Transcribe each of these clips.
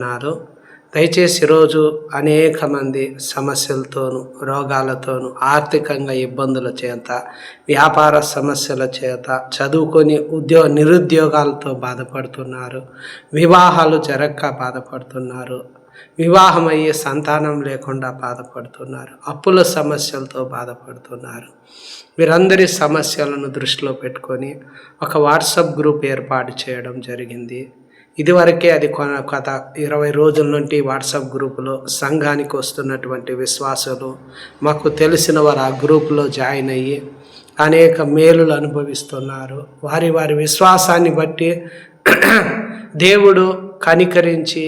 ఉన్నారు. దయచేసి ఈరోజు అనేక మంది సమస్యలతోనూ, రోగాలతోనూ, ఆర్థికంగా ఇబ్బందుల చేత, వ్యాపార సమస్యల చేత, చదువుకొని నిరుద్యోగాలతో బాధపడుతున్నారు. వివాహాలు జరగక బాధపడుతున్నారు. వివాహమయ్యే సంతానం లేకుండా బాధపడుతున్నారు. అప్పుల సమస్యలతో బాధపడుతున్నారు. వీరందరి సమస్యలను దృష్టిలో పెట్టుకొని ఒక వాట్సాప్ గ్రూప్ ఏర్పాటు చేయడం జరిగింది. ఇదివరకే అది గత 20 రోజుల నుండి వాట్సాప్ గ్రూపులో సంఘానికి వస్తున్నటువంటి విశ్వాసులు, మాకు తెలిసిన వారు ఆ గ్రూపులో జాయిన్ అయ్యి అనేక మేలులు అనుభవిస్తున్నారు. వారి విశ్వాసాన్ని బట్టి దేవుడు కనికరించి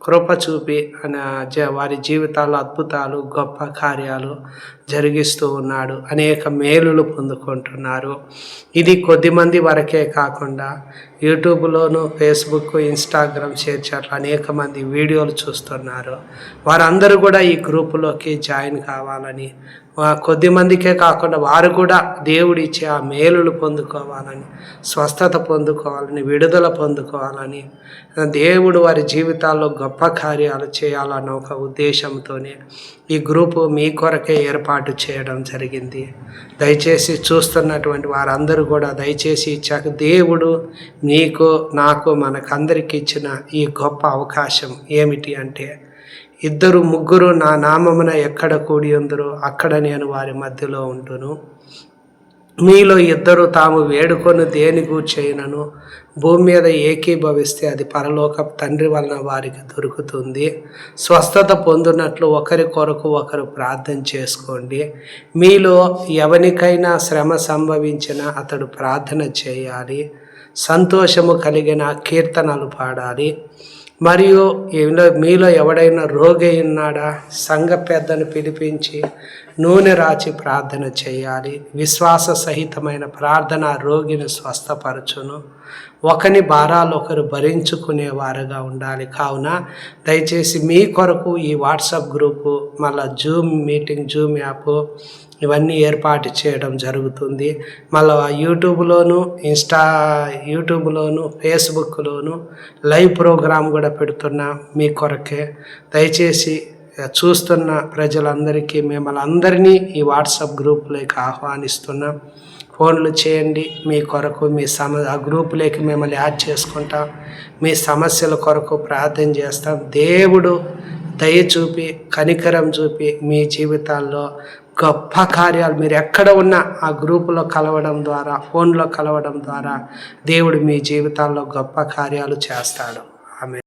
కృప చూపి వారి జీవితాల్లో అద్భుతాలు, గొప్ప కార్యాలు జరిగిస్తూ ఉన్నాడు. అనేక మేలులు పొందుకుంటున్నారు. ఇది కొద్దిమంది వరకే కాకుండా యూట్యూబ్లోను, ఫేస్బుక్, ఇన్స్టాగ్రామ్ చేర్చారు అనేక మంది వీడియోలు చూస్తున్నారు. వారందరూ కూడా ఈ గ్రూపులోకి జాయిన్ కావాలని, కొద్దిమందికే కాకుండా వారు కూడా దేవుడిచ్చే ఆ మేలులు పొందుకోవాలని, స్వస్థత పొందుకోవాలని, విడుదల పొందుకోవాలని, దేవుడు వారి జీవితాల్లో గొప్ప కార్యాలు చేయాలన్న ఒక ఉద్దేశంతోనే ఈ గ్రూపు మీ కొరకే ఏర్పాటు చేయడం జరిగింది. దయచేసి చూస్తున్నటువంటి వారందరూ కూడా దయచేసి దేవుడు నీకు, నాకు, మనకందరికి ఇచ్చిన ఈ గొప్ప అవకాశం ఏమిటి అంటే, 2, 3 నా నామమున ఎక్కడ కూడి ఉందరో అక్కడ నేను వారి మధ్యలో ఉంటును. మీలో 2 తాము వేడుకొని దేని గూర్చైనను భూమి మీద ఏకీభవిస్తే అది పరలోక తండ్రి వలన వారికి దొరుకుతుంది. స్వస్థత పొందినట్లు ఒకరి కొరకు ఒకరు ప్రార్థన చేసుకోండి. మీలో ఎవరికైనా శ్రమ సంభవించినా అతడు ప్రార్థన చేయాలి. సంతోషము కలిగిన కీర్తనలు పాడాలి. మరియు మీలో ఎవడైనా రోగి ఉన్నాడా, సంఘ పెద్దను పిలిపించి నూనె రాచి ప్రార్థన చేయాలి. విశ్వాస సహితమైన ప్రార్థన రోగిని స్వస్థపరచును. ఒకని భారాలు ఒకరు భరించుకునేవారుగా ఉండాలి. కావున దయచేసి మీ కొరకు ఈ వాట్సాప్ గ్రూపు, మళ్ళీ జూమ్ మీటింగ్, జూమ్ యాప్ ఇవన్నీ ఏర్పాటు చేయడం జరుగుతుంది. మళ్ళీ యూట్యూబ్లోను, ఫేస్బుక్లోను లైవ్ ప్రోగ్రాం కూడా పెడుతున్నా మీ కొరకే. దయచేసి చూస్తున్న ప్రజలందరికీ మిమ్మల్ని అందరినీ ఈ వాట్సాప్ గ్రూపులోకి ఆహ్వానిస్తున్నాం. ఫోన్లు చేయండి. మీ కొరకు ఆ గ్రూపులోకి మిమ్మల్ని యాడ్ చేసుకుంటాం. మీ సమస్యల కొరకు ప్రార్థన చేస్తాం. దేవుడు దయ చూపి, కనికరం చూపి మీ జీవితాల్లో గొప్ప కార్యాలు, మీరు ఎక్కడ ఉన్నా ఆ గ్రూపులో కలవడం ద్వారా, ఫోన్లో కలవడం ద్వారా దేవుడు మీ జీవితాల్లో గొప్ప కార్యాలు చేస్తాడు.